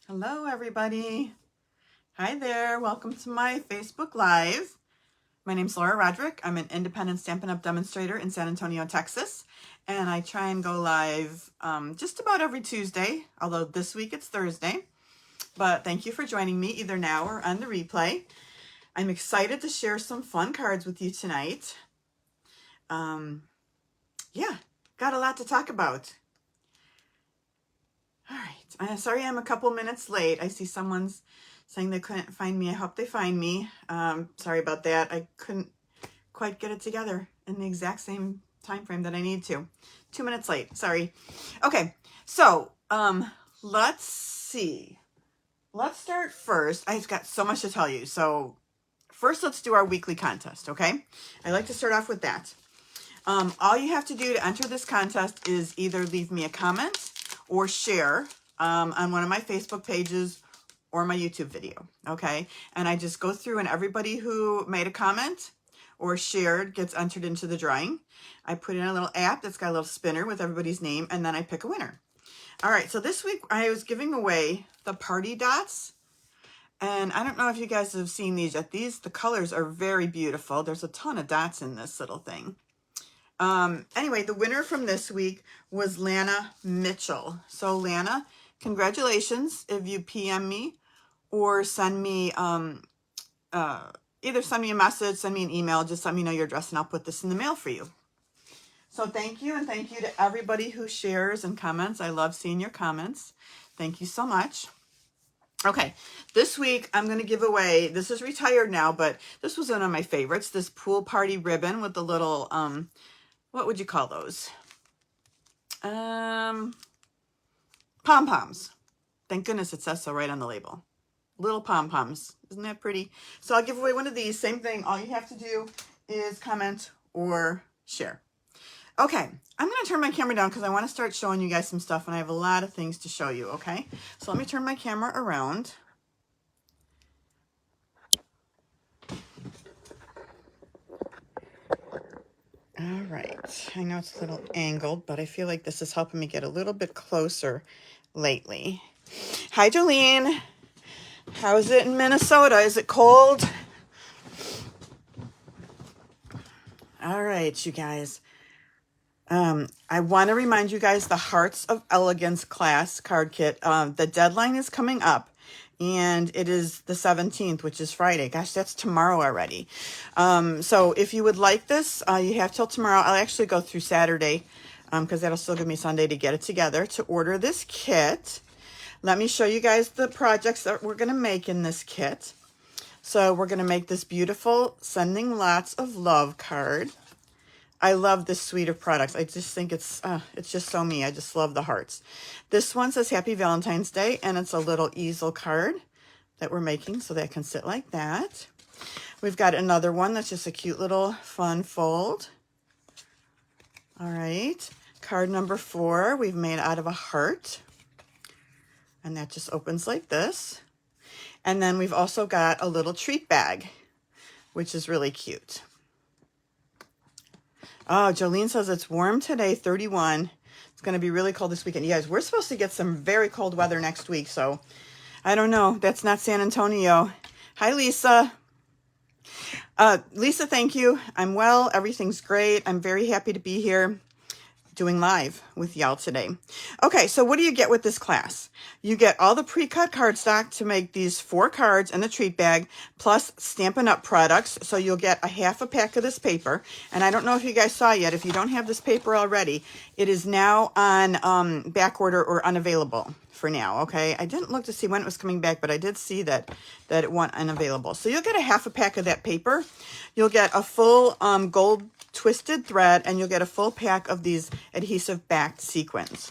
Hello, everybody. Hi there. Welcome to my Facebook Live. My name's Laura Rodrick. I'm an independent Stampin' Up! Demonstrator in San Antonio, Texas. And I try and go live just about every Tuesday, although this week it's Thursday. But thank you for joining me either now or on the replay. I'm excited to share some fun cards with you tonight. Yeah, got a lot to talk about. All right. I'm sorry I'm a couple minutes late. I see someone's saying they couldn't find me. I hope they find me. Sorry about that. I couldn't quite get it together in the exact same time frame that I need to. 2 minutes late. Sorry. Okay. So let's see. Let's start first. I've got so much to tell you. So first, let's do our weekly contest. Okay. I like to start off with that. All you have to do to enter this contest is either leave me a comment or share on one of my Facebook pages or my YouTube video, okay? And I just go through and everybody who made a comment or shared gets entered into the drawing. I put in a little app that's got a little spinner with everybody's name, and then I pick a winner. All right, so this week I was giving away the party dots. And I don't know if you guys have seen these yet. The colors are very beautiful. There's a ton of dots in this little thing. Anyway, the winner from this week was Lana Mitchell. So Lana, congratulations. If you PM me or send me, either send me a message, send me an email, just let me know your address and I'll put this in the mail for you. So thank you. And thank you to everybody who shares and comments. I love seeing your comments. Thank you so much. Okay, this week I'm going to give away, this is retired now, but this was one of my favorites, this pool party ribbon with the little, what would you call those? Pom-poms. Thank goodness it says so right on the label. Little pom-poms. Isn't that pretty? So I'll give away one of these. Same thing. All you have to do is comment or share. Okay. I'm going to turn my camera down because I want to start showing you guys some stuff, and I have a lot of things to show you, okay? So let me turn my camera around. All right, I know it's a little angled, but I feel like this is helping me get a little bit closer lately. Hi, Jolene. How's it in Minnesota? Is it cold? All right, you guys. I want to remind you guys the Hearts of Elegance class card kit. The deadline is coming up. And it is the 17th, which is Friday. Gosh, that's tomorrow already. So if you would like this, you have till tomorrow. I'll actually go through Saturday because that'll still give me Sunday to get it together to order this kit. Let me show you guys the projects that we're going to make in this kit. So we're going to make this beautiful Sending Lots of Love card. I love this suite of products. I just think it's just so me. I just love the hearts. This one says Happy Valentine's Day, and it's a little easel card that we're making so that can sit like that. We've got another one that's just a cute little fun fold. All right. Card number 4 we've made out of a heart, and that just opens like this. And then we've also got a little treat bag, which is really cute. Oh, Jolene says it's warm today, 31. It's going to be really cold this weekend. You guys, we're supposed to get some very cold weather next week, so I don't know. That's not San Antonio. Hi, Lisa. Lisa, thank you. I'm well. Everything's great. I'm very happy to be here doing live with y'all today. Okay, so what do you get with this class? You get all the pre-cut cardstock to make these 4 cards in the treat bag, plus Stampin' Up! Products. So you'll get a half a pack of this paper. And I don't know if you guys saw yet, if you don't have this paper already, it is now on back order or unavailable for now, okay? I didn't look to see when it was coming back, but I did see that it went unavailable. So you'll get a half a pack of that paper. You'll get a full gold twisted thread, and you'll get a full pack of these adhesive backed sequins.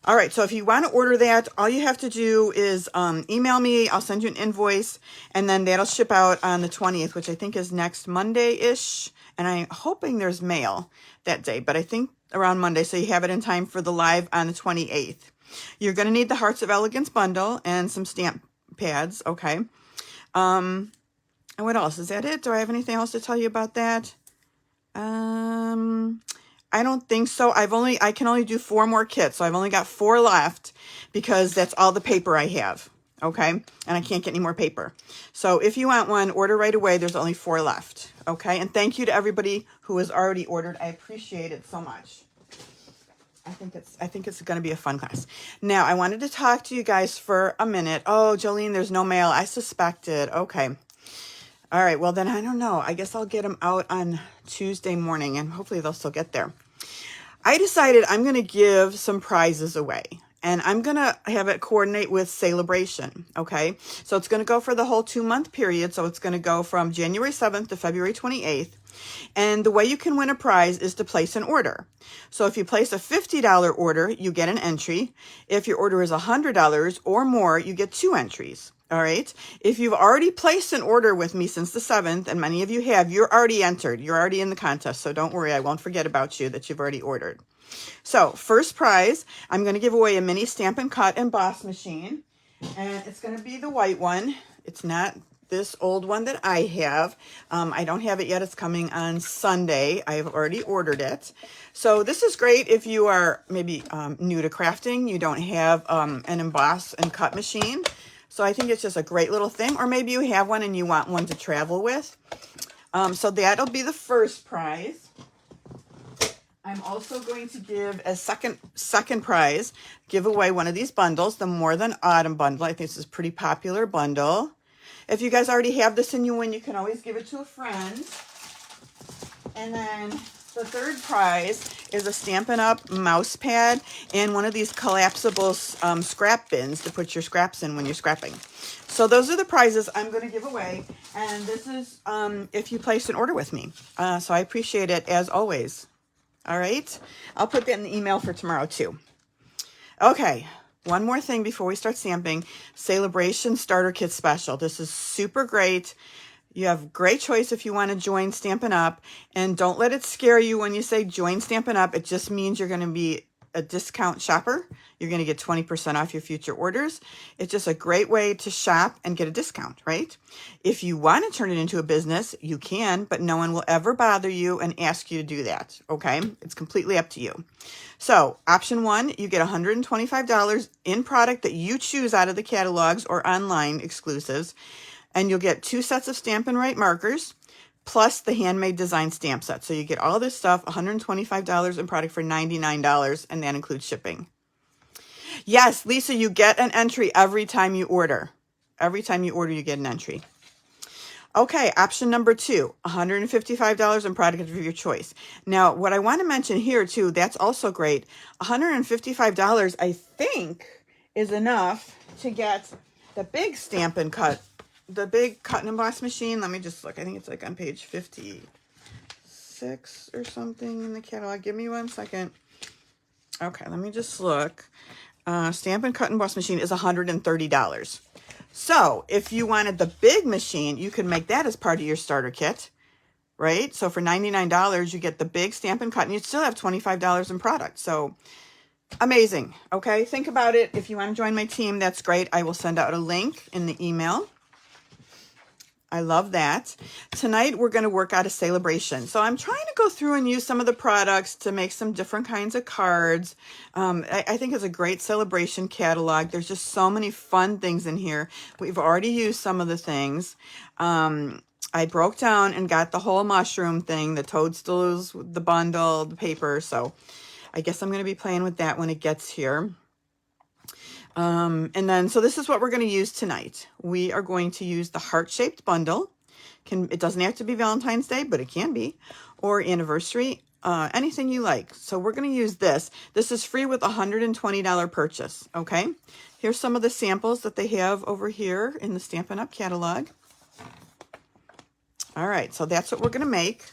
All right, so if you want to order that, all you have to do is email me. I'll send you an invoice, and then that'll ship out on the 20th, which I think is next Monday-ish. And I'm hoping there's mail that day, but I think around Monday, so you have it in time for the live on the 28th. You're going to need the Hearts of Elegance bundle and some stamp pads, okay? And what else? Is that it? Do I have anything else to tell you about that? I don't think so. I can only do 4 more kits, so I've only got 4 left because that's all the paper I have. okay? And I can't get any more paper. So if you want one, order right away. There's only 4 left, okay? And thank you to everybody who has already ordered. I appreciate it so much. I think it's going to be a fun class. Now, I wanted to talk to you guys for a minute. Oh, Jolene, there's no mail. I suspected. Okay. All right. Well, then I don't know. I guess I'll get them out on Tuesday morning, and hopefully they'll still get there. I decided I'm going to give some prizes away, and I'm going to have it coordinate with Celebration, okay? So it's going to go for the whole 2-month period. So it's going to go from January 7th to February 28th. And the way you can win a prize is to place an order. So if you place a $50 order, you get an entry. If your order is $100 or more, you get 2 entries. All right. If you've already placed an order with me since the 7th, and many of you have, you're already entered. You're already in the contest. So don't worry. I won't forget about you that you've already ordered. So first prize, I'm going to give away a mini Stampin' Cut Emboss machine. And it's going to be the white one. It's not this old one that I have. I don't have it yet. It's coming on Sunday. I've already ordered it. So this is great if you are maybe new to crafting. You don't have an emboss and cut machine. So I think it's just a great little thing. Or maybe you have one and you want one to travel with. So that'll be the first prize. I'm also going to give a second prize, give away one of these bundles, the More Than Autumn bundle. I think this is a pretty popular bundle. If you guys already have this and you win, you can always give it to a friend. And then the third prize is a Stampin' Up mouse pad and one of these collapsible scrap bins to put your scraps in when you're scrapping. So those are the prizes I'm going to give away. And this is if you place an order with me. So I appreciate it as always. All right. I'll put that in the email for tomorrow too. Okay. One more thing before we start stamping. Celebration Starter Kit Special. This is super great. You have great choice if you want to join Stampin' Up. And don't let it scare you when you say join Stampin' Up. It just means you're going to be a discount shopper. You're going to get 20% off your future orders. It's just a great way to shop and get a discount, right? If you want to turn it into a business, you can, but no one will ever bother you and ask you to do that, okay? It's completely up to you. So option 1, you get $125 in product that you choose out of the catalogs or online exclusives, and you'll get 2 sets of Stampin' Right markers, plus the handmade design stamp set. So you get all this stuff, $125 in product for $99, and that includes shipping. Yes, Lisa, you get an entry every time you order. Every time you order, you get an entry. Okay, option number 2, $155 in product of your choice. Now, what I want to mention here too, that's also great. $155, I think, is enough to get the big Stampin' Cut, the big cut and emboss machine. Let me just look. I think it's like on page 56 or something in the catalog. Give me 1 second. Okay, let me just look. Stampin' Cut and Emboss machine is $130. So if you wanted the big machine, you could make that as part of your starter kit, right? So for $99, you get the big Stampin' Cut, and you still have $25 in product. So amazing. Okay, think about it. If you want to join my team, that's great. I will send out a link in the email. I love that. Tonight, we're going to work out a celebration. So I'm trying to go through and use some of the products to make some different kinds of cards. I think it's a great celebration catalog. There's just so many fun things in here. We've already used some of the things. I broke down and got the whole mushroom thing, the toadstools, the bundle, the paper. So I guess I'm going to be playing with that when it gets here. So this is what we're going to use tonight. We are going to use the heart-shaped bundle. It doesn't have to be Valentine's Day, but it can be, or anniversary, anything you like. So we're going to use this. This is free with a $120 purchase, okay? Here's some of the samples that they have over here in the Stampin' Up catalog. All right, so that's what we're going to make.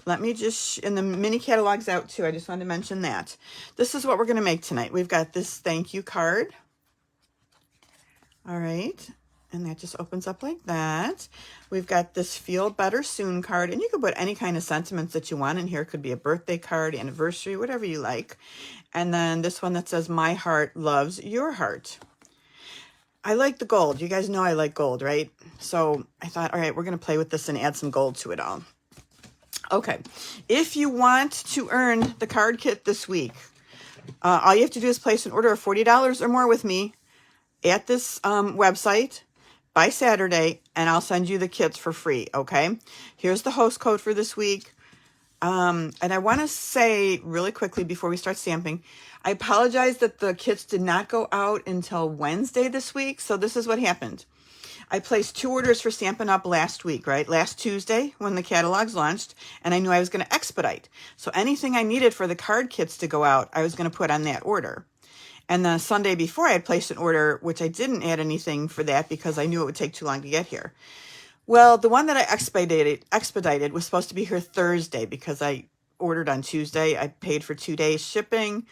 Let me just, and the mini catalog's out too. I just wanted to mention that. This is what we're going to make tonight. We've got this thank you card. All right, and that just opens up like that. We've got this Feel Better Soon card, and you can put any kind of sentiments that you want in here. It could be a birthday card, anniversary, whatever you like. And then this one that says, My Heart Loves Your Heart. I like the gold. You guys know I like gold, right? So I thought, all right, we're going to play with this and add some gold to it all. Okay, if you want to earn the card kit this week, all you have to do is place an order of $40 or more with me. at this website by Saturday, and I'll send you the kits for free, okay? Here's the host code for this week. And I want to say really quickly before we start stamping, I apologize that the kits did not go out until Wednesday this week. So this is what happened. I placed 2 orders for Stampin' Up last week, right? Last Tuesday when the catalogs launched, and I knew I was going to expedite. So anything I needed for the card kits to go out, I was going to put on that order. And the Sunday before, I had placed an order, which I didn't add anything for that because I knew it would take too long to get here. Well, the one that I expedited was supposed to be here Thursday because I ordered on Tuesday. I paid for 2 days shipping.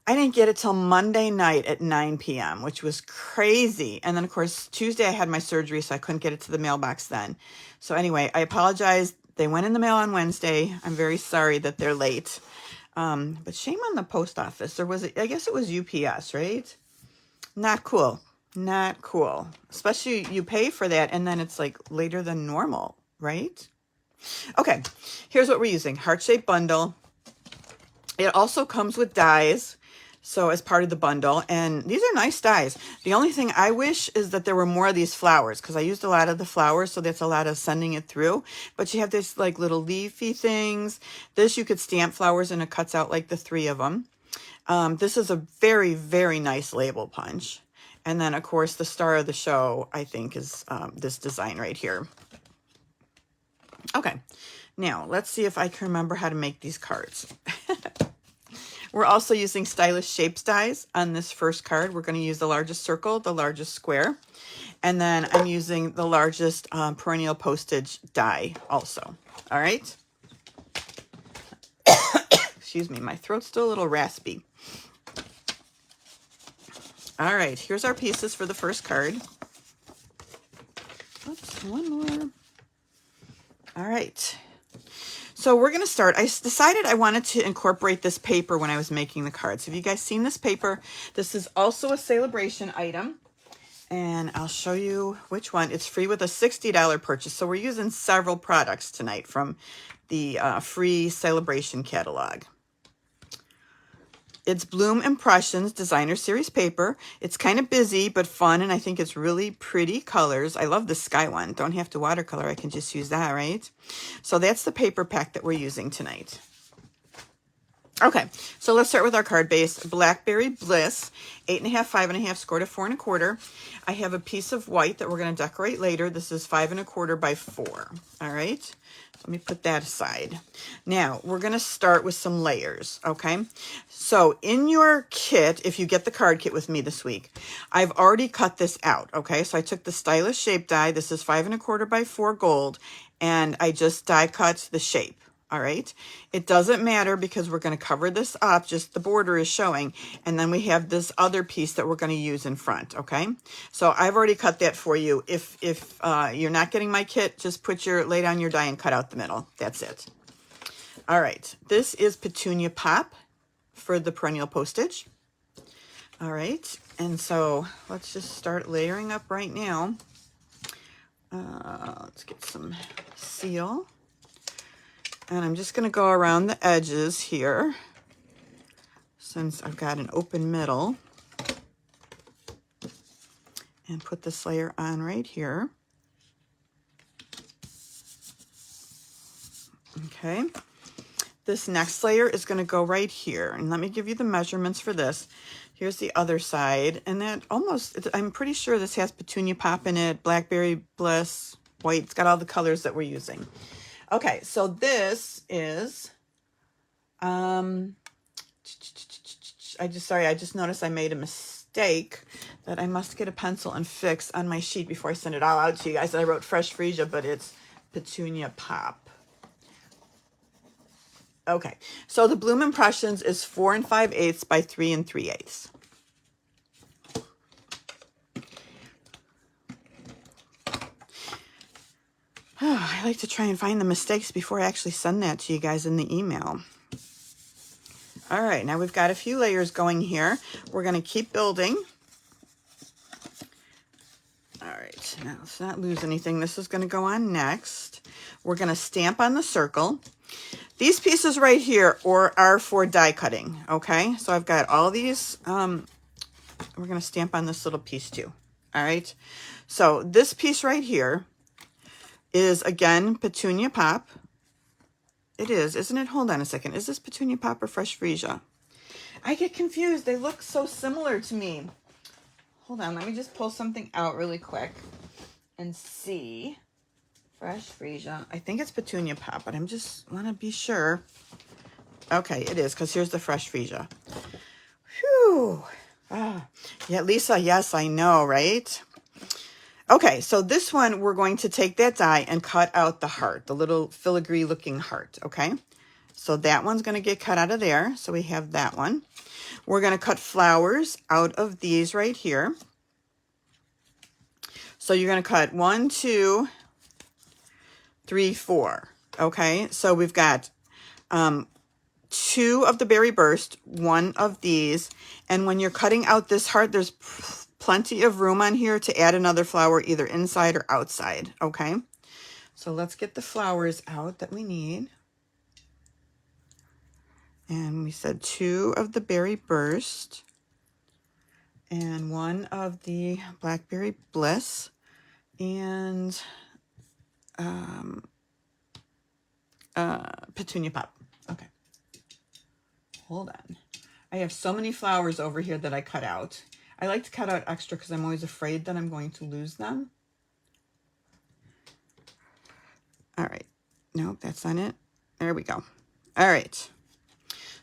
I didn't get it till Monday night at 9 p.m., which was crazy. And then, of course, Tuesday I had my surgery, so I couldn't get it to the mailbox then. So anyway, I apologize. They went in the mail on Wednesday. I'm very sorry that they're late. But shame on the post office. Or was it? I guess it was UPS, right? Not cool. Not cool. Especially you pay for that, and then it's like later than normal, right? Okay, here's what we're using. Heart-shaped bundle. It also comes with dies, so as part of the bundle, and these are nice dies. The only thing I wish is that there were more of these flowers, because I used a lot of the flowers, so that's a lot of sending it through. But you have this like little leafy things. This you could stamp flowers, and it cuts out like the 3 of them. This is a very, very nice label punch. And then, of course, the star of the show, I think, is this design right here. Okay, now let's see if I can remember how to make these cards. We're also using Stylish Shapes dies on this first card. We're going to use the largest circle, the largest square, and then I'm using the largest perennial postage die also. All right. Excuse me, my throat's still a little raspy. All right, here's our pieces for the first card. Oops, one more. All right. So we're going to start. I decided I wanted to incorporate this paper when I was making the cards. Have you guys seen this paper? This is also a celebration item. And I'll show you which one. It's free with a $60 purchase. So we're using several products tonight from the free celebration catalog. It's Bloom Impressions Designer Series paper. It's kind of busy, but fun, and I think it's really pretty colors. I love the sky one. Don't have to watercolor. I can just use that, right? So that's the paper pack that we're using tonight. Okay, so let's start with our card base. Blackberry Bliss, 8.5, 5.5, scored a 4 1/4. I have a piece of white that we're going to decorate later. This is 5 1/4 by 4. All right. Let me put that aside. Now, we're going to start with some layers, okay? So, in your kit, if you get the card kit with me this week, I've already cut this out, okay? So, I took the Stylish Shape die. This is 5 1/4 by 4 gold, and I just die cut the shape, all right? It doesn't matter because we're going to cover this up, just the border is showing, and then we have this other piece that we're going to use in front, okay? So I've already cut that for you. If you're not getting my kit, just lay down your die and cut out the middle. That's it. All right, this is Petunia Pop for the perennial postage. All right, and so let's just start layering up right now. Let's get some seal. And I'm just going to go around the edges here since I've got an open middle. And put this layer on right here. Okay. This next layer is going to go right here. And let me give you the measurements for this. Here's the other side. And that I'm pretty sure this has Petunia Pop in it, Blackberry Bliss, white. It's got all the colors that we're using. Okay, so this is, I just noticed I made a mistake that I must get a pencil and fix on my sheet before I send it all out to you guys. I wrote Fresh Freesia, but it's Petunia Pop. Okay, so the Bloom Impressions is 4 5/8 by 3 3/8. I like to try and find the mistakes before I actually send that to you guys in the email. All right, now we've got a few layers going here. We're going to keep building. All right, now let's not lose anything. This is going to go on next. We're going to stamp on the circle. These pieces right here are for die cutting, okay? So I've got all these we're going to stamp on this little piece too. All right. So this piece right here is, again, Petunia Pop. It is, isn't it? Hold on a second. Is this Petunia Pop or Fresh Freesia? I get confused. They look so similar to me. Hold on. Let me just pull something out really quick and see. Fresh Freesia. I think it's Petunia Pop, but I'm just want to be sure. Okay, it is, because here's the Fresh Freesia. Whew. Ah. Yeah, Lisa, yes, I know, right? Okay, so this one, we're going to take that die and cut out the heart, the little filigree looking heart, okay? So that one's going to get cut out of there. So we have that one. We're going to cut flowers out of these right here. So you're going to cut 1, 2, 3, 4. Okay, so we've got 2 of the Berry Burst, 1 of these. And when you're cutting out this heart, there's plenty of room on here to add another flower either inside or outside. Okay, so let's get the flowers out that we need. And we said 2 of the Berry Burst and 1 of the Blackberry Bliss and Petunia Pop. Okay, hold on. I have so many flowers over here that I cut out. I like to cut out extra because I'm always afraid that I'm going to lose them. All right. Nope, that's not it. There we go. All right.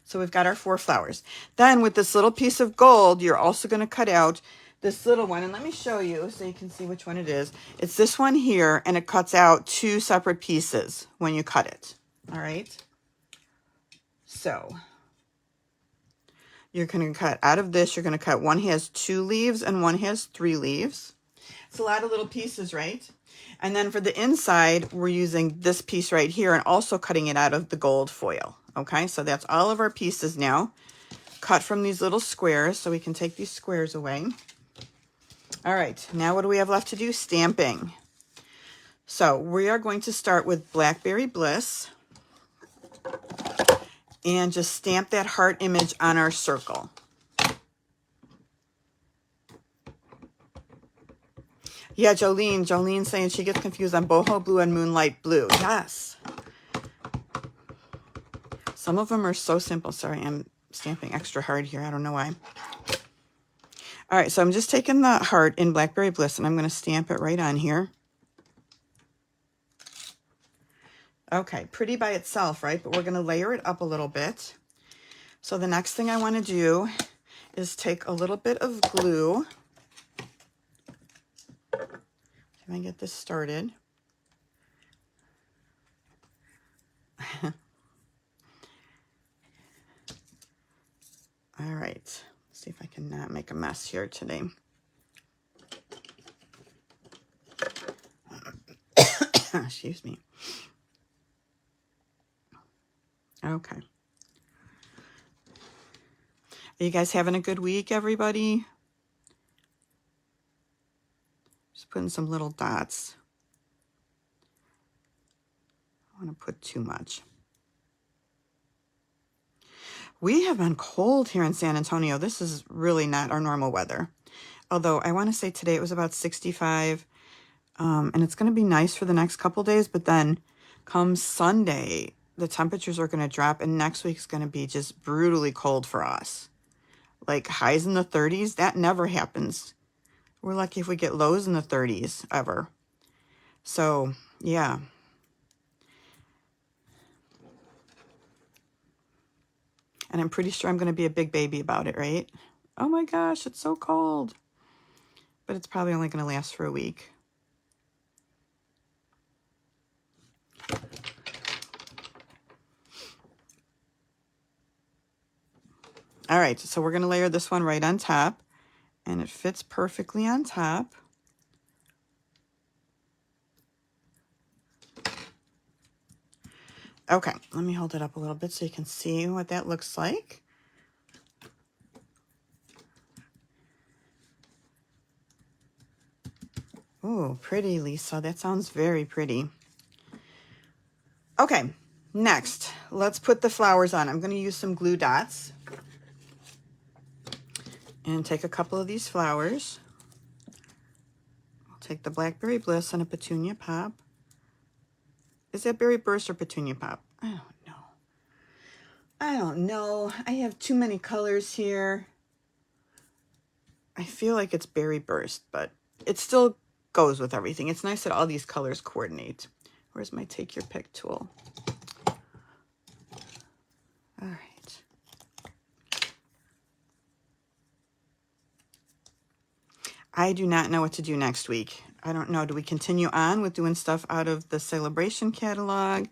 So we've got our 4 flowers. Then with this little piece of gold, you're also going to cut out this little one. And let me show you so you can see which one it is. It's this one here, and it cuts out 2 separate pieces when you cut it. All right. So you're going to cut out of this. You're going to cut, one has 2 leaves and one has 3 leaves. It's a lot of little pieces, right? And then for the inside, we're using this piece right here and also cutting it out of the gold foil. Okay, so that's all of our pieces now, cut from these little squares, so we can take these squares away. All right, now what do we have left to do? Stamping. So we are going to start with Blackberry Bliss and just stamp that heart image on our circle. Yeah, Jolene saying she gets confused on boho blue and moonlight blue. Yes. Some of them are so simple. Sorry, I'm stamping extra hard here. I don't know why. All right, so I'm just taking the heart in Blackberry Bliss and I'm going to stamp it right on here. Okay, pretty by itself, right? But we're going to layer it up a little bit. So the next thing I want to do is take a little bit of glue. Can I get this started? All right, let's see if I can not make a mess here today. Excuse me. Okay. Are you guys having a good week, everybody? Just putting some little dots. I don't want to put too much. We have been cold here in San Antonio. This is really not our normal weather. Although I want to say today it was about 65. And it's going to be nice for the next couple days. But then come Sunday, the temperatures are going to drop. And next week is going to be just brutally cold for us. Like highs in the 30s. That never happens. We're lucky if we get lows in the 30s ever. So, yeah. And I'm pretty sure I'm going to be a big baby about it, right? Oh my gosh, it's so cold. But it's probably only going to last for a week. All right, so we're going to layer this one right on top. And it fits perfectly on top. Okay, let me hold it up a little bit so you can see what that looks like. Ooh, pretty, Lisa. That sounds very pretty. Okay, next, let's put the flowers on. I'm going to use some glue dots. and take a couple of these flowers. I'll take the Blackberry Bliss and a Petunia Pop. Is that Berry Burst or Petunia Pop? I don't know. I don't know. I have too many colors here. I feel like it's Berry Burst, but it still goes with everything. It's nice that all these colors coordinate. Where's my take your pick tool? All right. I do not know what to do next week. I don't know. Do we continue on with doing stuff out of the Celebration catalog?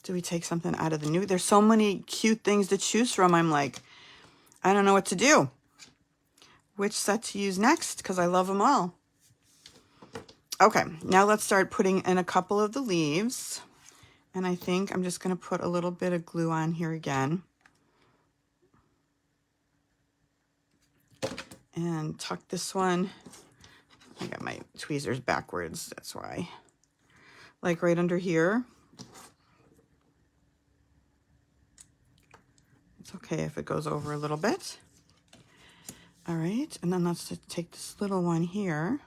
Do we take something out of the new? There's so many cute things to choose from. I'm like, I don't know what to do. Which set to use next? Because I love them all. Okay, now let's start putting in a couple of the leaves. And I think I'm just going to put a little bit of glue on here again. And tuck this one. I got my tweezers backwards, that's why. Like right under here. It's okay if it goes over a little bit. All right, and then let's just take this little one here.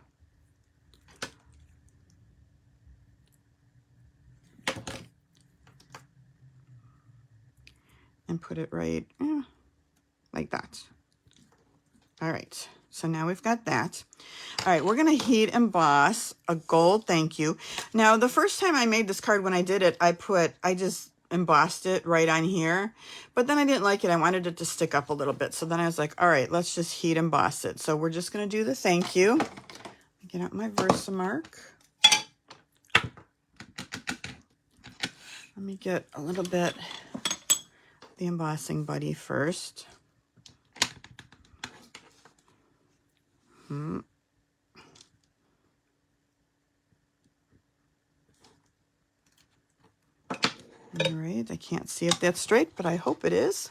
And put it right like that. All right, so now we've got that. All right, we're gonna heat emboss a gold thank you. Now, the first time I made this card, when I did it, I just embossed it right on here, but then I didn't like it. I wanted it to stick up a little bit. So then I was like, all right, let's just heat emboss it. So we're just gonna do the thank you. Get out my Versamark. Let me get a little bit the embossing buddy first. All right, I can't see if that's straight, but I hope it is.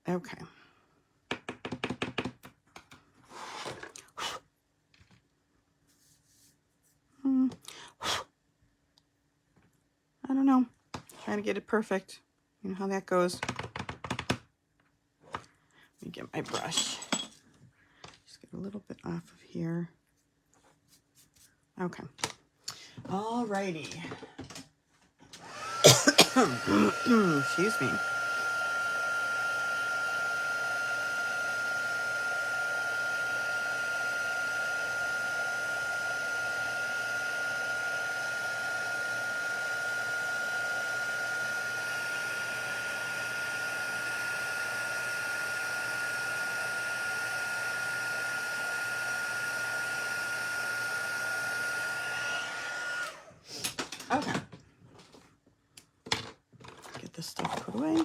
Okay. I don't know. Trying to get it perfect. You know how that goes. Let me get my brush. Just get a little bit off of here. Okay. All righty. Excuse me. Okay. Get this stuff put away.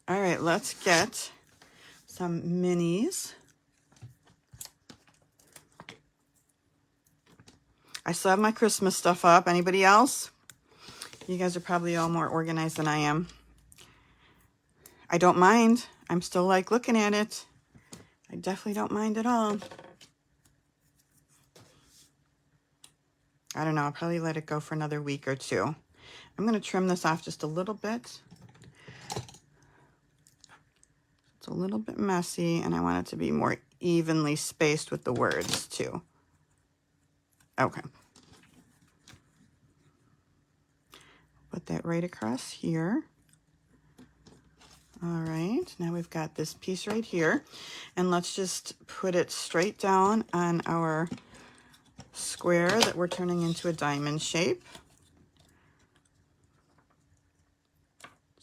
All right, let's get some minis. I still have my Christmas stuff up. Anybody else? You guys are probably all more organized than I am. I don't mind. I'm still like looking at it. I definitely don't mind at all. I don't know. I'll probably let it go for another week or two. I'm going to trim this off just a little bit. It's a little bit messy, and I want it to be more evenly spaced with the words too. Okay. Put that right across here. All right, now we've got this piece right here, and let's just put it straight down on our square that we're turning into a diamond shape.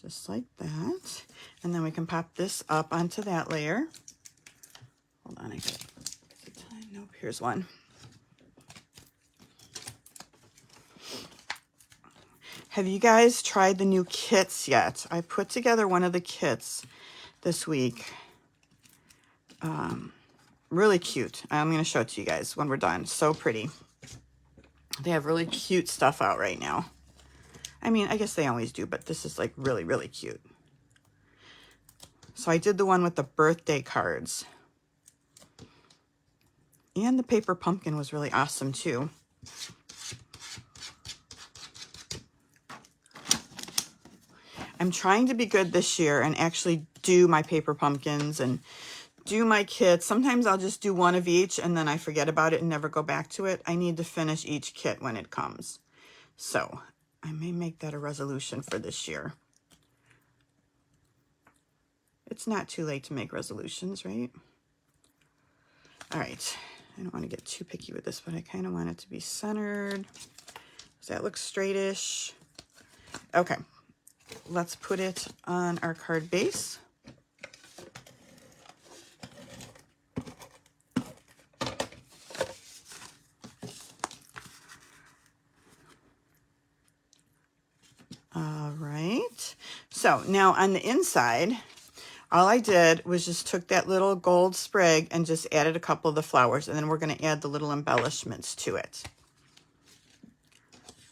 Just like that. And then we can pop this up onto that layer. Hold on, I got it. Nope, here's one. Have you guys tried the new kits yet? I put together one of the kits this week. Really cute. I'm going to show it to you guys when we're done. So pretty. They have really cute stuff out right now. I mean, I guess they always do, but this is like really, really cute. So I did the one with the birthday cards. And the paper pumpkin was really awesome too. I'm trying to be good this year and actually do my paper pumpkins and do my kits. Sometimes I'll just do one of each and then I forget about it and never go back to it. I need to finish each kit when it comes. So I may make that a resolution for this year. It's not too late to make resolutions, right? All right. I don't want to get too picky with this, but I kind of want it to be centered. Does that look straightish? Okay. Let's put it on our card base. All right. So now on the inside, all I did was just took that little gold sprig and just added a couple of the flowers, and then we're going to add the little embellishments to it.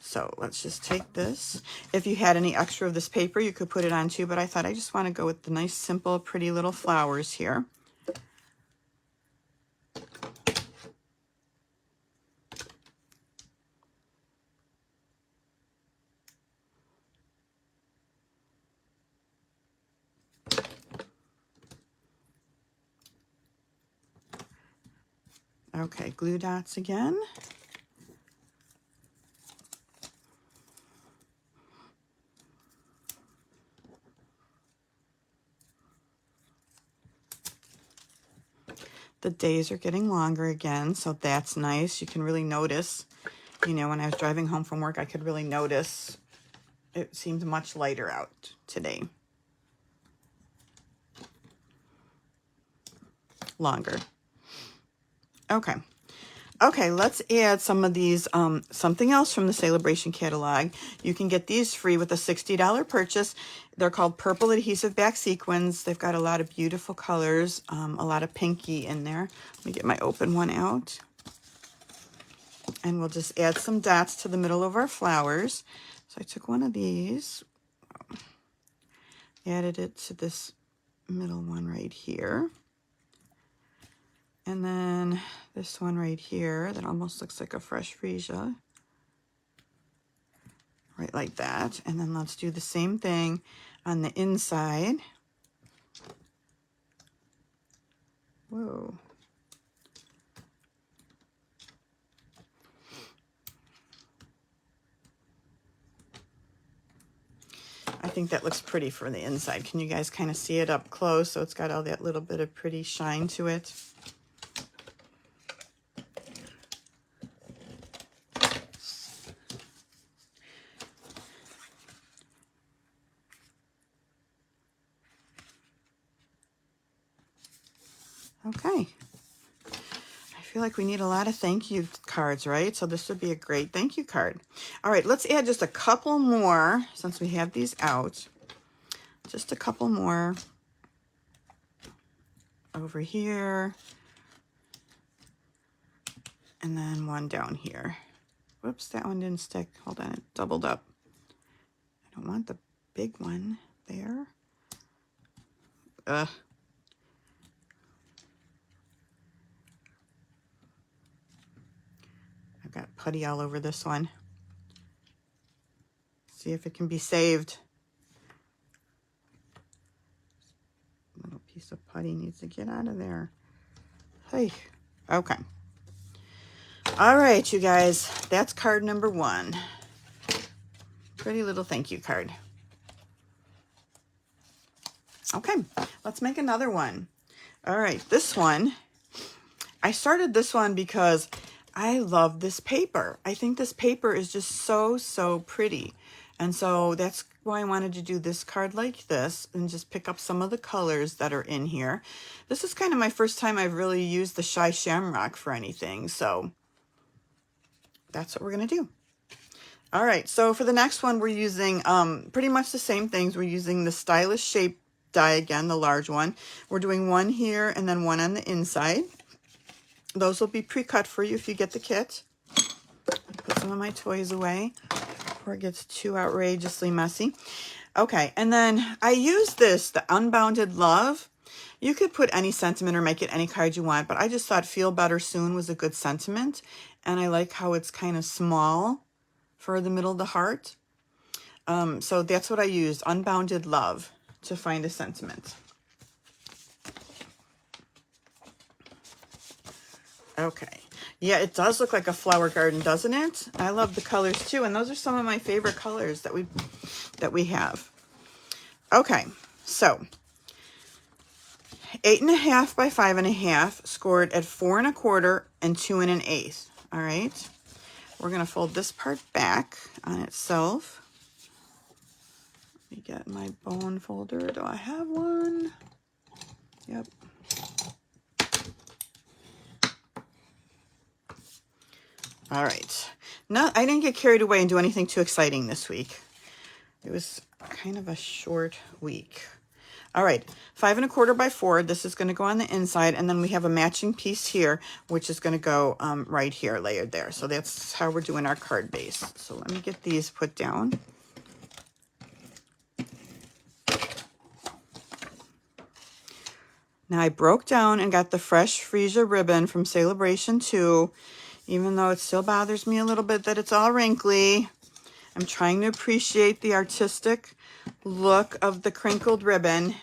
So let's just take this. If you had any extra of this paper, you could put it on too, but I thought I just want to go with the nice, simple, pretty little flowers here. Okay, glue dots again. The days are getting longer again, so that's nice. You can really notice, you know, when I was driving home from work, I could really notice it seemed much lighter out today. Longer. Okay. Okay, let's add some of these, something else from the Celebration catalog. You can get these free with a $60 purchase. They're called Purple Adhesive Back Sequins. They've got a lot of beautiful colors, a lot of pinky in there. Let me get my open one out. And we'll just add some dots to the middle of our flowers. So I took one of these, added it to this middle one right here. And then this one right here that almost looks like a fresh freesia. Right like that. And then let's do the same thing on the inside. Whoa. I think that looks pretty for the inside. Can you guys kind of see it up close? So it's got all that little bit of pretty shine to it. Okay. I feel like we need a lot of thank you cards, right? So this would be a great thank you card. All right, let's add just a couple more since we have these out. Just a couple more over here. And then one down here. Whoops, that one didn't stick. Hold on, it doubled up. I don't want the big one there. Ugh. I've got putty all over this one. See if it can be saved. Little piece of putty needs to get out of there. Hey, okay. All right, you guys, that's card number 1. Pretty little thank you card. Okay, let's make another one. All right, this one, I started this one because I love this paper. I think this paper is just so, so pretty. And so that's why I wanted to do this card like this and just pick up some of the colors that are in here. This is kind of my first time I've really used the Shy Shamrock for anything. So that's what we're going to do. All right, so for the next one, we're using pretty much the same things. We're using the Stylish Shape die again, the large one. We're doing one here and then one on the inside. Those will be pre-cut for you if you get the kit. Put some of my toys away before it gets too outrageously messy. Okay, and then I use this, the Unbounded Love. You could put any sentiment or make it any card you want, but I just thought Feel Better Soon was a good sentiment. And I like how it's kind of small for the middle of the heart. So that's what I used, Unbounded Love, to find a sentiment. Okay. Yeah, it does look like a flower garden, doesn't it? I love the colors too, and those are some of my favorite colors that we have. Okay, so 8.5 by 5.5, scored at 4 1/4 and 2 1/8. All right, we're gonna fold this part back on itself. Let me get my bone folder. Do I have one? Yep. All right. No, I didn't get carried away and do anything too exciting this week. It was kind of a short week. All right, 5 1/4 by 4. This is going to go on the inside, and then we have a matching piece here, which is going to go right here, layered there. So that's how we're doing our card base. So let me get these put down. Now I broke down and got the fresh freesia ribbon from Celebration 2, even though it still bothers me a little bit that it's all wrinkly. I'm trying to appreciate the artistic look of the crinkled ribbon,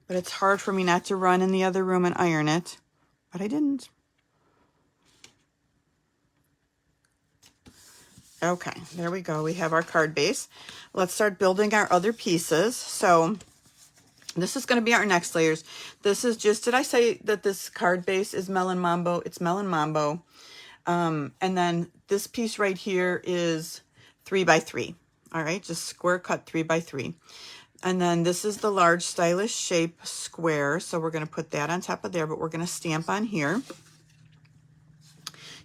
but it's hard for me not to run in the other room and iron it, but I didn't. Okay, there we go. We have our card base. Let's start building our other pieces. So this is going to be our next layers. This is just, did I say that this card base is Melon Mambo? It's Melon Mambo. And then this piece right here is 3 by 3. All right, just square cut 3 by 3. And then this is the large stylish shape square. So we're going to put that on top of there, but we're going to stamp on here.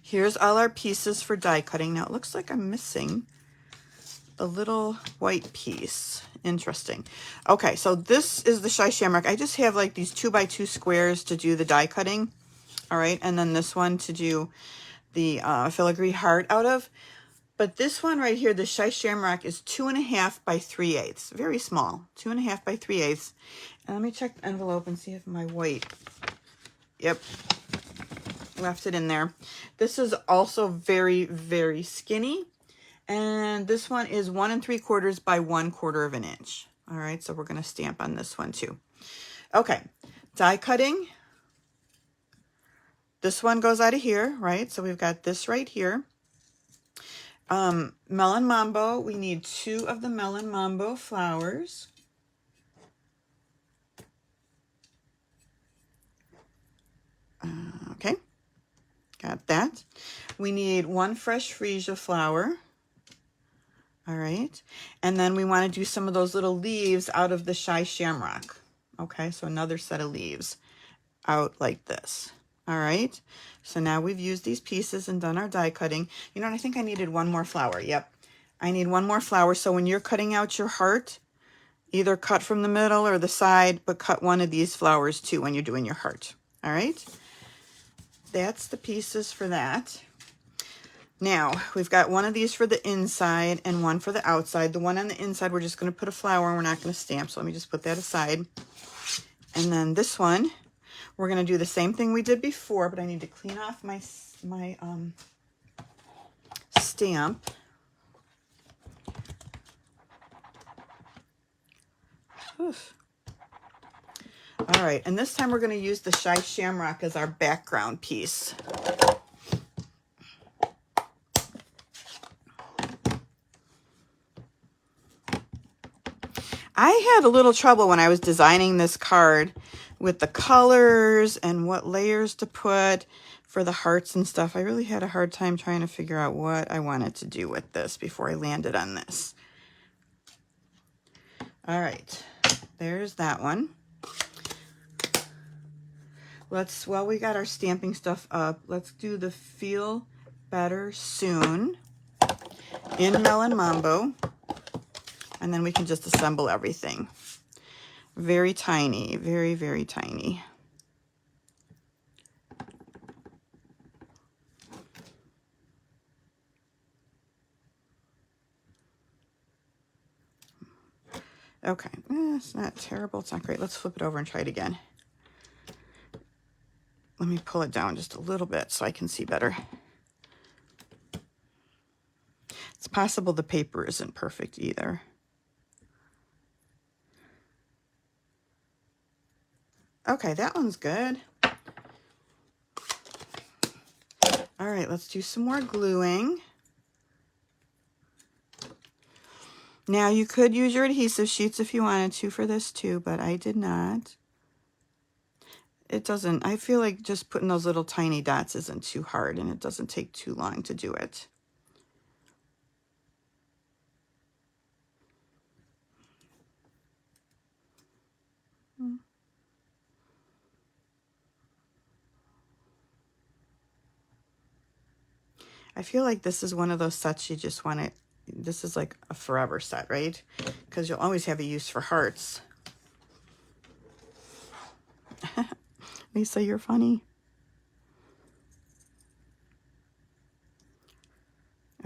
Here's all our pieces for die cutting. Now it looks like I'm missing a little white piece. Interesting. Okay, so this is the Shy Shamrock. I just have like these 2 by 2 squares to do the die cutting. All right, and then this one to do the filigree heart out of. But this one right here, the Shy Shamrock, is 2.5 by 3/8. Very small, 2.5 by 3/8. And let me check the envelope and see if my white, yep, left it in there. This is also very, very skinny. And this one is 1 3/4 by 1/4 of an inch. All right, so we're going to stamp on this one too. Okay, die cutting. This one goes out of here, right? So we've got this right here. Melon Mambo, we need 2 of the Melon Mambo flowers. Okay, got that. We need 1 fresh freesia flower. All right, and then we want to do some of those little leaves out of the Shy Shamrock. Okay, so another set of leaves out like this. All right, so now we've used these pieces and done our die cutting. You know what, I think I needed 1 more flower. Yep, I need 1 more flower. So when you're cutting out your heart, either cut from the middle or the side, but cut 1 of these flowers too when you're doing your heart. All right, that's the pieces for that. Now, we've got 1 of these for the inside and 1 for the outside. The one on the inside, we're just going to put a flower and we're not going to stamp. So let me just put that aside. And then this one, we're going to do the same thing we did before, but I need to clean off my stamp. Oof. All right, and this time we're going to use the Shy Shamrock as our background piece. I had a little trouble when I was designing this card with the colors and what layers to put for the hearts and stuff. I really had a hard time trying to figure out what I wanted to do with this before I landed on this. All right, there's that one. While we got our stamping stuff up, let's do the Feel Better Soon in Melon Mambo. And then we can just assemble everything. Very tiny, very, very tiny. Okay, it's not terrible. It's not great. Let's flip it over and try it again. Let me pull it down just a little bit so I can see better. It's possible the paper isn't perfect either. Okay, that one's good. All right, let's do some more gluing. Now you could use your adhesive sheets if you wanted to for this too, but I did not. It doesn't, I feel like just putting those little tiny dots isn't too hard and it doesn't take too long to do it. I feel like this is one of those sets you just want to, this is like a forever set, right? Because you'll always have a use for hearts. Lisa, you're funny.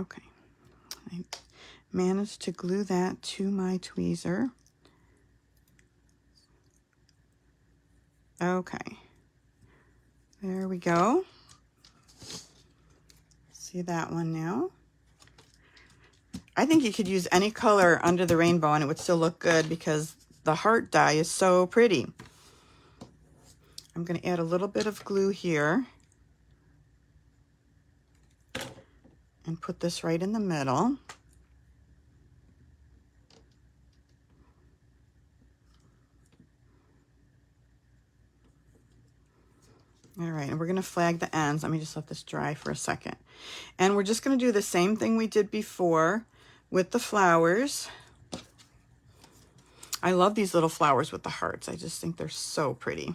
Okay. I managed to glue that to my tweezer. Okay. There we go. See that one now? I think you could use any color under the rainbow and it would still look good because the heart die is so pretty. I'm going to add a little bit of glue here and put this right in the middle. All right, and we're going to flag the ends. Let me just let this dry for a second. And we're just going to do the same thing we did before with the flowers. I love these little flowers with the hearts. I just think they're so pretty.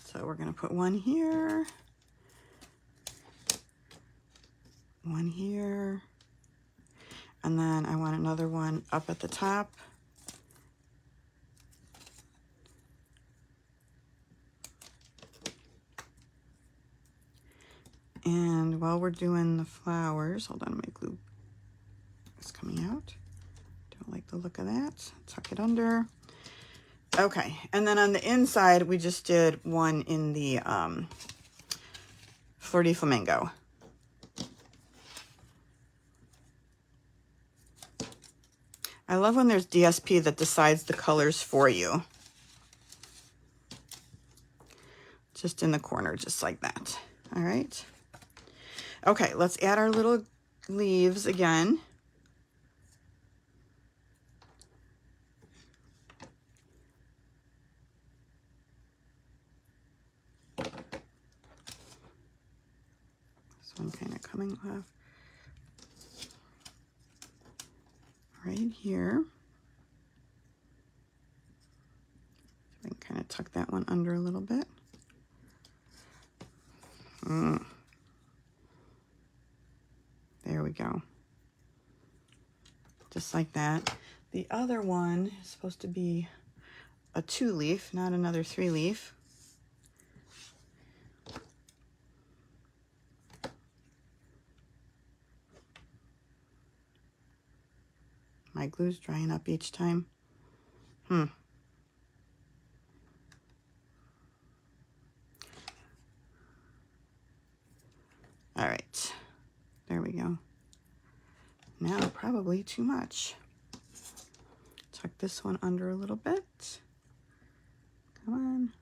So we're going to put one here, one here, and then I want another one up at the top. And while we're doing the flowers, hold on, my glue is coming out. Don't like the look of that. Tuck it under. Okay, and then on the inside, we just did one in the Fleur de Flamingo. I love when there's DSP that decides the colors for you. Just in the corner, just like that. All right. Okay, let's add our little leaves again. This one kind of coming off right here. I can kind of tuck that one under a little bit. There we go. Just like that. The other one is supposed to be a 2-leaf, not another 3-leaf. My glue's drying up each time. All right, there we go. Now probably too much. Tuck this one under a little bit. Come on.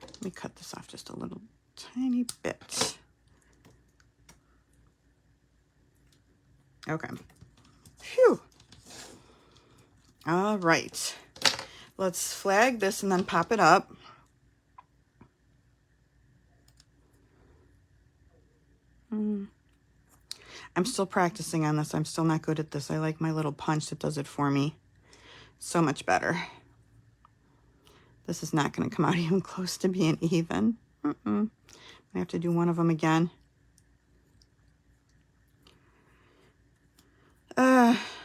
Let me cut this off just a little tiny bit. Okay. Phew. All right. Let's flag this and then pop it up. I'm still practicing on this. I'm still not good at this. I like my little punch that does it for me so much better. This is not going to come out even close to being even. I have to do one of them again.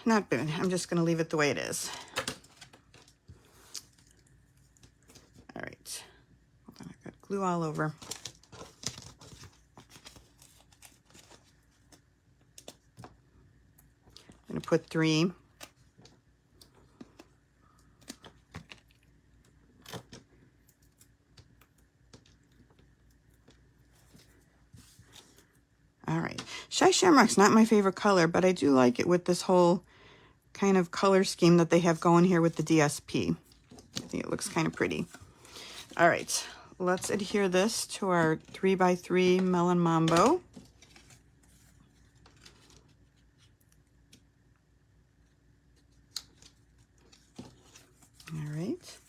Not good. I'm just going to leave it the way it is. All right. Hold on, I've got glue all over. I'm going to put 3. All right. Shy Shamrock's not my favorite color, but I do like it with this whole kind of color scheme that they have going here with the DSP. I think it looks kind of pretty. All right, let's adhere this to our 3x3 Melon Mambo. All right,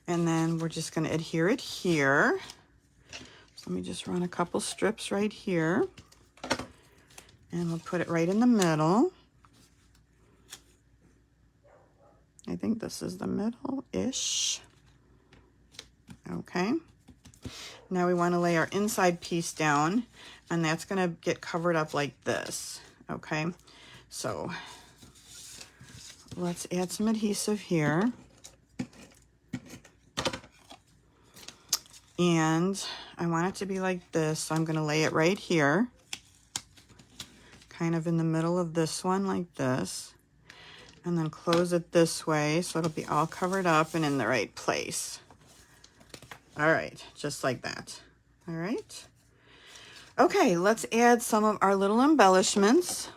and then we're just going to adhere it here. So let me just run a couple strips right here, and we'll put it right in the middle. I think this is the middle-ish. Okay. Now we want to lay our inside piece down, and that's going to get covered up like this. Okay. So let's add some adhesive here. And I want it to be like this, so I'm going to lay it right here, kind of in the middle of this one like this. And then close it this way so it'll be all covered up and in the right place. All right, just like that. All right. Okay, let's add some of our little embellishments.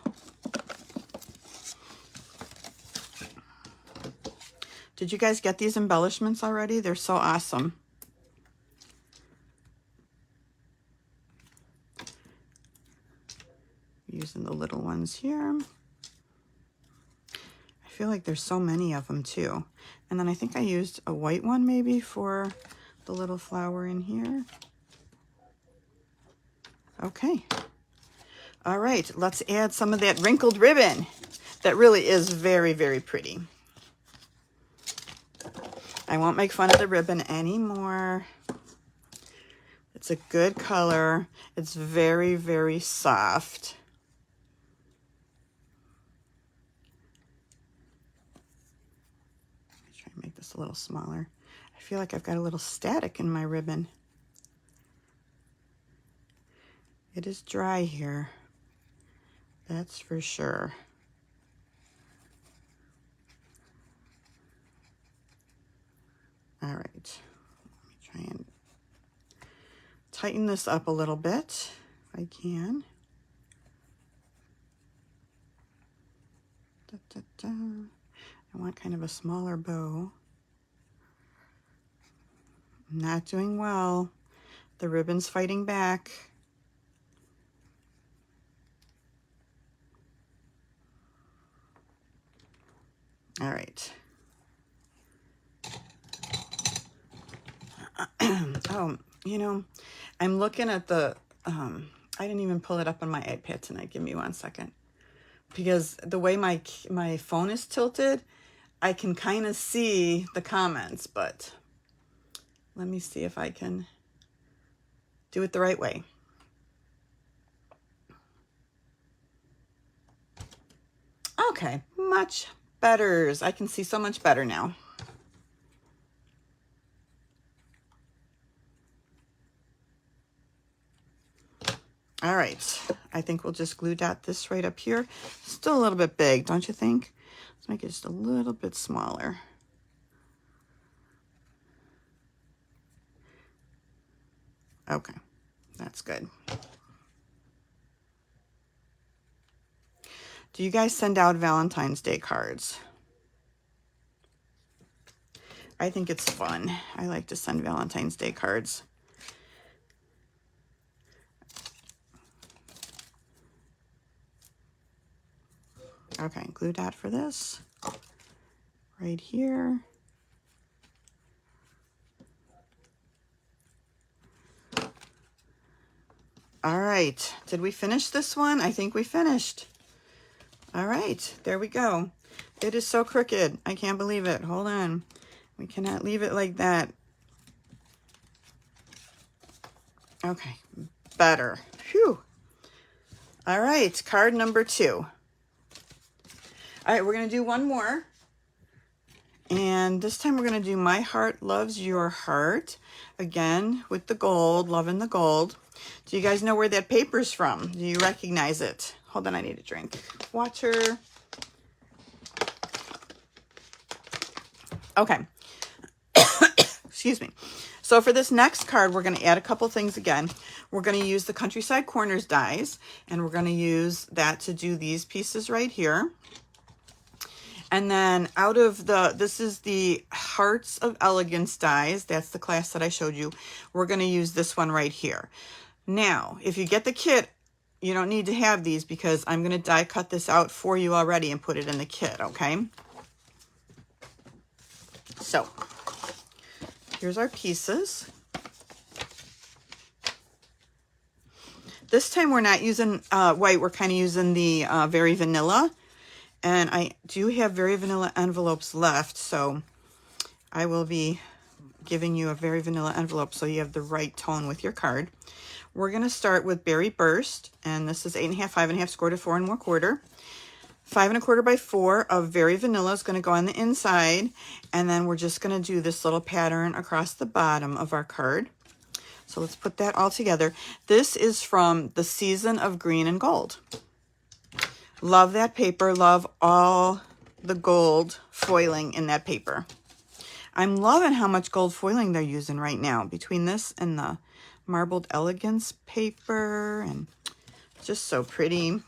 Did you guys get these embellishments already? They're so awesome. Using the little ones here. I feel like there's so many of them too. And then I think I used a white one maybe for the little flower in here. Okay. All right, let's add some of that wrinkled ribbon. That really is very, very pretty. I won't make fun of the ribbon anymore. It's a good color. It's very, very soft. Make this a little smaller. I feel like I've got a little static in my ribbon. It is dry here, that's for sure. All right, let me try and tighten this up a little bit if I can. Da, da, da. I want kind of a smaller bow. Not doing well. The ribbon's fighting back. All right. Oh, you know, I'm looking at the, I didn't even pull it up on my iPad tonight. Give me 1 second. Because the way my phone is tilted, I can kind of see the comments, but let me see if I can do it the right way. Okay, much better. I can see so much better now. All right, I think we'll just glue dot this right up here. Still a little bit big, don't you think? Let's make it just a little bit smaller. Okay, that's good. Do you guys send out Valentine's Day cards? I think it's fun. I like to send Valentine's Day cards. Okay, glue dot for this right here. All right, did we finish this one? I think we finished. All right, there we go. It is so crooked. I can't believe it. Hold on. We cannot leave it like that. Okay, better. Phew. All right, card number 2. All right, we're going to do one more. And this time we're going to do My Heart Loves Your Heart. Again, with the gold, loving the gold. Do you guys know where that paper's from? Do you recognize it? Hold on, I need a drink. Water. Okay. Excuse me. So for this next card, we're going to add a couple things again. We're going to use the Countryside Corners dies, and we're going to use that to do these pieces right here. And then out of this is the Hearts of Elegance dies. That's the class that I showed you. We're going to use this one right here. Now, if you get the kit, you don't need to have these because I'm going to die cut this out for you already and put it in the kit, okay? So, here's our pieces. This time we're not using white. We're kind of using the Very Vanilla. And I do have Very Vanilla envelopes left, so I will be giving you a Very Vanilla envelope so you have the right tone with your card. We're going to start with Berry Burst, and this is 8 1/2, 5 1/2 score to 4 1/4. 5 1/4 by 4 of Very Vanilla is going to go on the inside, and then we're just going to do this little pattern across the bottom of our card. So let's put that all together. This is from the Season of Green and Gold. Love that paper. Love all the gold foiling in that paper. I'm loving how much gold foiling they're using right now between this and the Marbled Elegance paper, and just so pretty.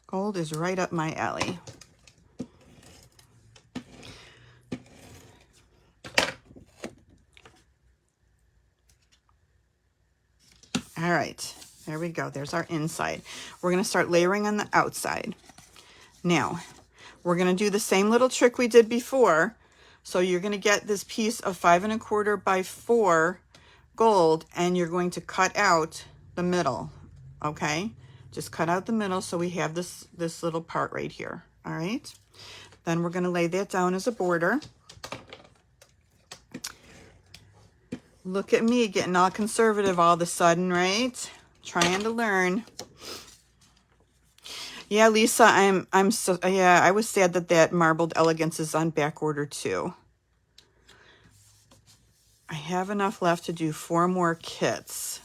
Gold is right up my alley. All right. There we go. There's our inside. We're going to start layering on the outside. Now, we're going to do the same little trick we did before. So you're going to get this piece of 5 1/4 by 4 gold, and you're going to cut out the middle. Okay? Just cut out the middle so we have this little part right here. All right? Then we're going to lay that down as a border. Look at me getting all conservative all of a sudden, right? Trying to learn. Yeah, Lisa, I'm so, yeah, I was sad that Marbled Elegance is on back order too. I have enough left to do 4 more kits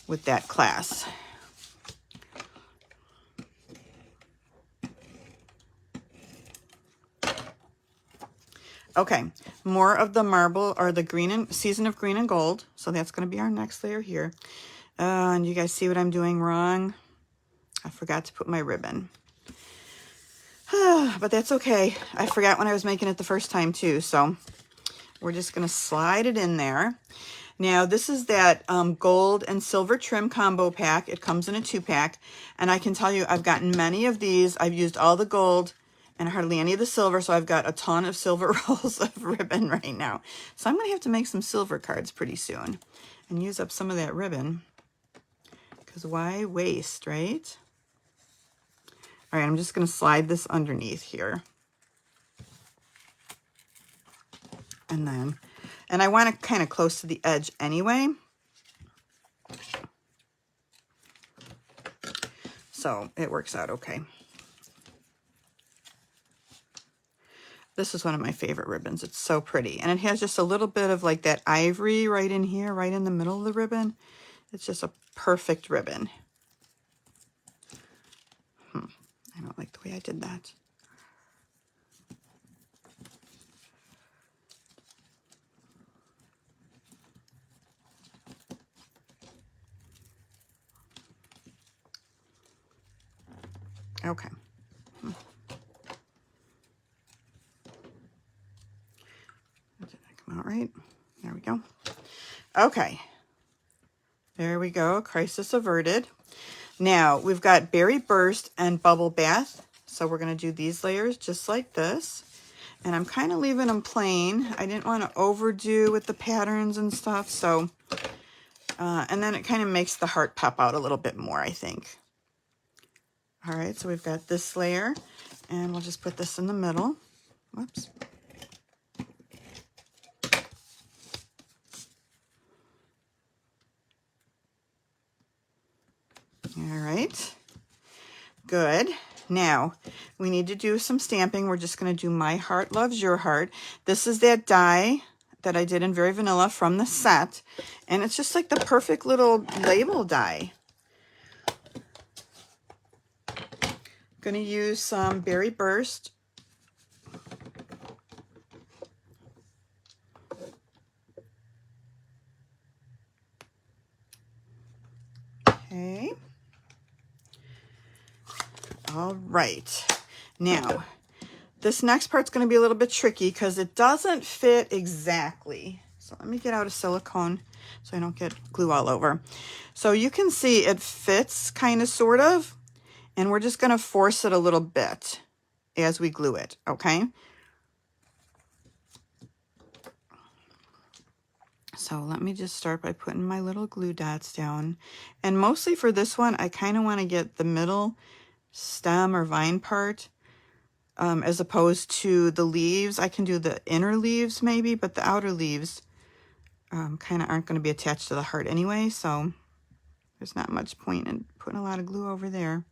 with that class. Okay, more of the marble or the green and Season of Green and Gold. So that's going to be our next layer here. And you guys see what I'm doing wrong? I forgot to put my ribbon. But that's okay. I forgot when I was making it the first time too. So we're just going to slide it in there. Now this is that gold and silver trim combo pack. It comes in a 2-pack. And I can tell you I've gotten many of these. I've used all the gold and hardly any of the silver. So I've got a ton of silver rolls of ribbon right now. So I'm going to have to make some silver cards pretty soon and use up some of that ribbon. Because why waste, right? All right, I'm just going to slide this underneath here. And I want it kind of close to the edge anyway. So it works out okay. This is one of my favorite ribbons. It's so pretty. And it has just a little bit of like that ivory right in here, right in the middle of the ribbon. It's just a perfect ribbon. I don't like the way I did that. Okay. Did that come out right? There we go. Okay. There we go. Crisis averted. Now, we've got Berry Burst and Bubble Bath. So we're going to do these layers just like this. And I'm kind of leaving them plain. I didn't want to overdo with the patterns and stuff. So, and then it kind of makes the heart pop out a little bit more, I think. All right, so we've got this layer. And we'll just put this in the middle. Whoops. Good. Now, we need to do some stamping. We're just going to do My Heart Loves Your Heart. This is that die that I did in Very Vanilla from the set. And it's just like the perfect little label die. Going to use some Berry Burst. Okay. All right. Now, this next part's going to be a little bit tricky because it doesn't fit exactly. So let me get out a silicone so I don't get glue all over. So you can see it fits kind of, sort of, and we're just going to force it a little bit as we glue it, okay? So let me just start by putting my little glue dots down. And mostly for this one, I kind of want to get the middle stem or vine part as opposed to the leaves. I can do the inner leaves maybe, but the outer leaves kind of aren't going to be attached to the heart anyway, so there's not much point in putting a lot of glue over there.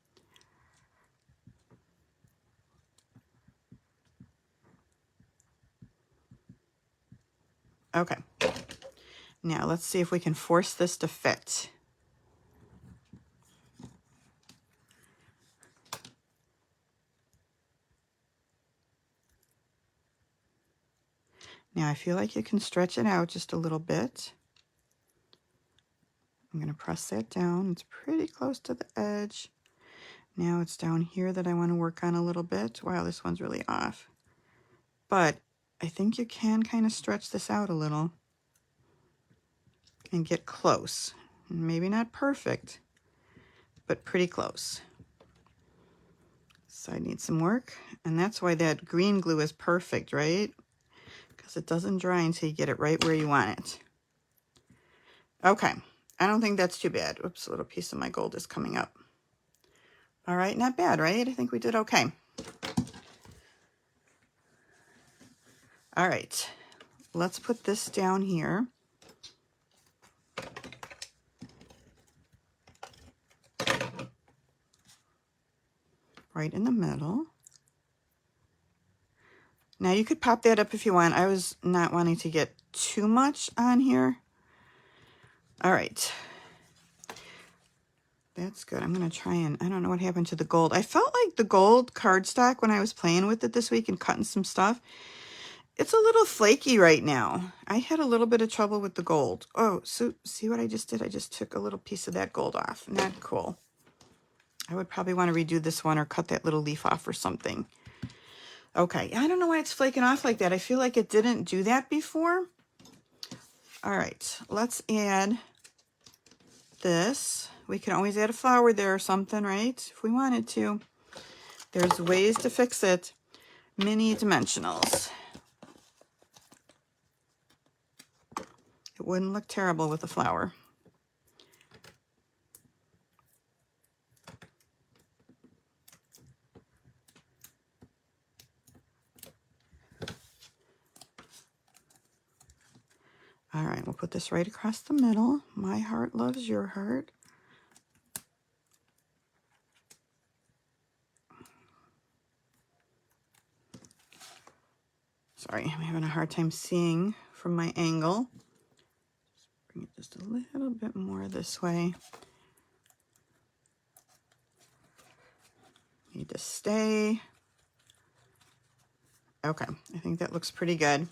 Okay, now let's see if we can force this to fit. Now I feel like you can stretch it out just a little bit. I'm going to press that down. It's pretty close to the edge. Now it's down here that I want to work on a little bit. Wow, this one's really off. But I think you can kind of stretch this out a little and get close. Maybe not perfect, but pretty close. So I need some work. And that's why that green glue is perfect, right? Because it doesn't dry until you get it right where you want it. Okay. I don't think that's too bad. Oops, a little piece of my gold is coming up. All right, not bad, right? I think we did okay. All right, let's put this down here. Right in the middle. Now you could pop that up if you want. I was not wanting to get too much on here. All right. That's good. I'm going to try and, I don't know what happened to the gold. I felt like the gold cardstock when I was playing with it this week and cutting some stuff. It's a little flaky right now. I had a little bit of trouble with the gold. Oh, so see what I just did? I just took a little piece of that gold off. Not cool. I would probably want to redo this one or cut that little leaf off or something. Okay, I don't know why it's flaking off like that. I feel like it didn't do that before. All right, let's add this. We can always add a flower there or something, right? If we wanted to. There's ways to fix it. Mini dimensionals. It wouldn't look terrible with a flower. All right, we'll put this right across the middle. My heart loves your heart. Sorry, I'm having a hard time seeing from my angle. Bring it just a little bit more this way. Need to stay. Okay, I think that looks pretty good.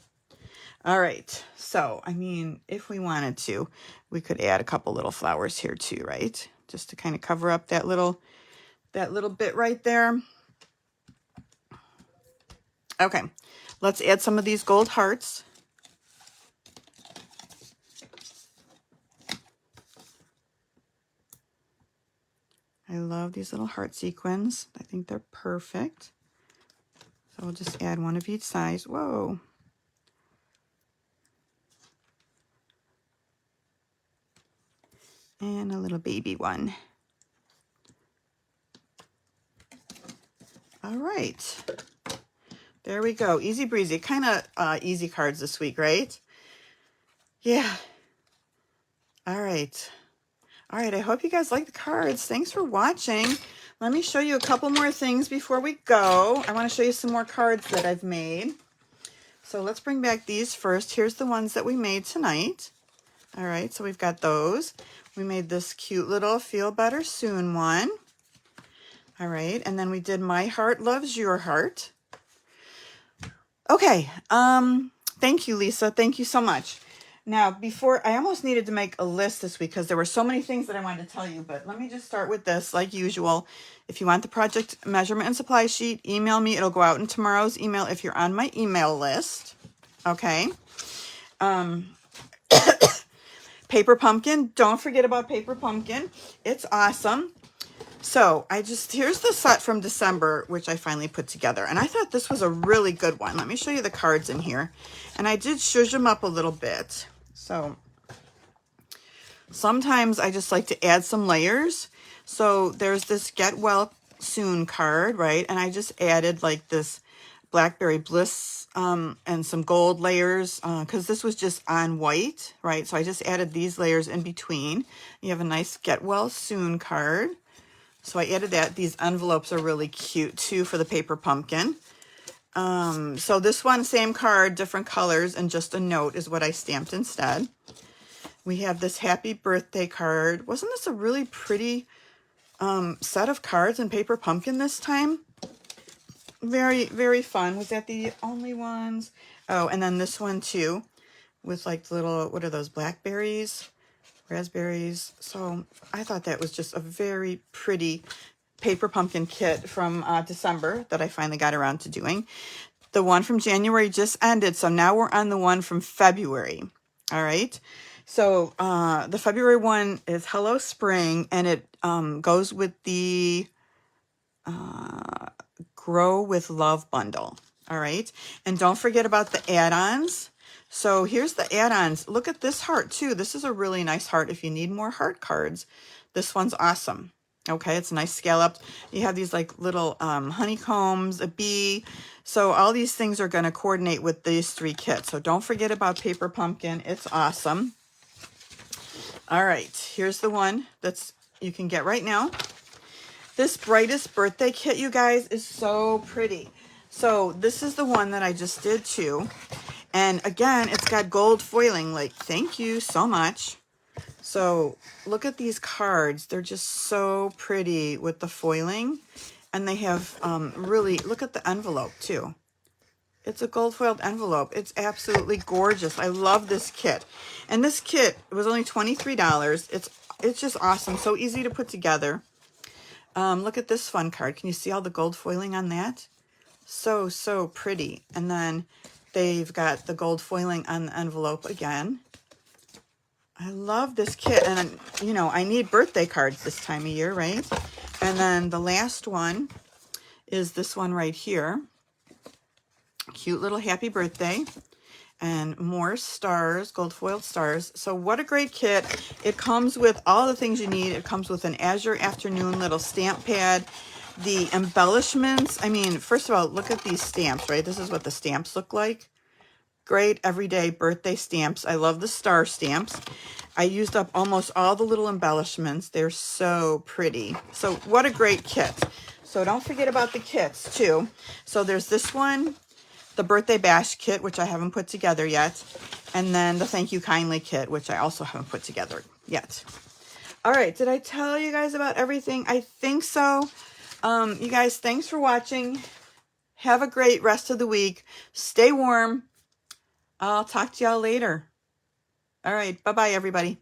All right, so, I mean, if we wanted to, we could add a couple little flowers here too, right? Just to kind of cover up that little bit right there. Okay, let's add some of these gold hearts. I love these little heart sequins. I think they're perfect. So I'll just add one of each size. Whoa. And a little baby one. All right. There we go. Easy breezy. Kind of easy cards this week, right? Yeah. All right. All right. I hope you guys like the cards. Thanks for watching. let me show you a couple more things before we go. I want to show you some more cards that I've made. So let's bring back these first. Here's the ones that we made tonight. All right, so we've got those. We made this cute little Feel Better Soon one. All right, and then we did My Heart Loves Your Heart. Okay, thank you, Lisa. Thank you so much. Now, before, I almost needed to make a list this week because there were so many things that I wanted to tell you, but let me just start with this, like usual. If you want the project measurement and supply sheet, email me. It'll go out in tomorrow's email if you're on my email list. Okay. Paper Pumpkin. Don't forget about Paper Pumpkin. It's awesome. So here's the set from December, which I finally put together. And I thought this was a really good one. Let me show you the cards in here. And I did shush them up a little bit. So sometimes I just like to add some layers. So there's this Get Well Soon card, right? And I just added like this Blackberry Bliss and some gold layers because this was just on white, right? So I just added these layers in between. You have a nice Get Well Soon card. So I added that. These envelopes are really cute too for the Paper Pumpkin. So this one, same card, different colors, and just a note is what I stamped instead. We have this Happy Birthday card. Wasn't this a really pretty set of cards in Paper Pumpkin this time? Very, very fun. Was that the only ones? Oh, and then this one too with like little, what are those, blackberries? Raspberries. So I thought that was just a very pretty Paper Pumpkin kit from December that I finally got around to doing. The one from January just ended, so now we're on the one from February. All right. So the February one is Hello Spring, and it goes with the Grow with Love bundle. All right. And don't forget about the add-ons. So here's the add-ons. Look at this heart too. This is a really nice heart if you need more heart cards. This one's awesome. Okay, it's nice scalloped. You have these like little honeycombs, a bee. So all these things are going to coordinate with these three kits. So don't forget about Paper Pumpkin. It's awesome. All right, here's the one that's you can get right now. This Brightest Birthday kit, you guys, is so pretty. So this is the one that I just did too. And again, it's got gold foiling. Like, thank you so much. So look at these cards. They're just so pretty with the foiling. And they have really, look at the envelope too. It's a gold foiled envelope. It's absolutely gorgeous. I love this kit. And this kit was only $23. It's just awesome. So easy to put together. Look at this fun card. Can you see all the gold foiling on that? So, so pretty. And then they've got the gold foiling on the envelope again. I love this kit. And, you know, I need birthday cards this time of year, right? And then the last one is this one right here. Cute little happy birthday. And more stars, gold foiled stars. So what a great kit. It comes with all the things you need. It comes with an Azure Afternoon little stamp pad. The embellishments, I mean, first of all, look at these stamps, right? This is what the stamps look like. Great everyday birthday stamps. I love the star stamps. I used up almost all the little embellishments. They're so pretty. So what a great kit. So don't forget about the kits too. So there's this one, the Birthday Bash kit, which I haven't put together yet. And then the Thank You Kindly kit, which I also haven't put together yet. All right, did I tell you guys about everything? I think so. You guys, thanks for watching. Have a great rest of the week. Stay warm. I'll talk to y'all later. All right, bye-bye, everybody.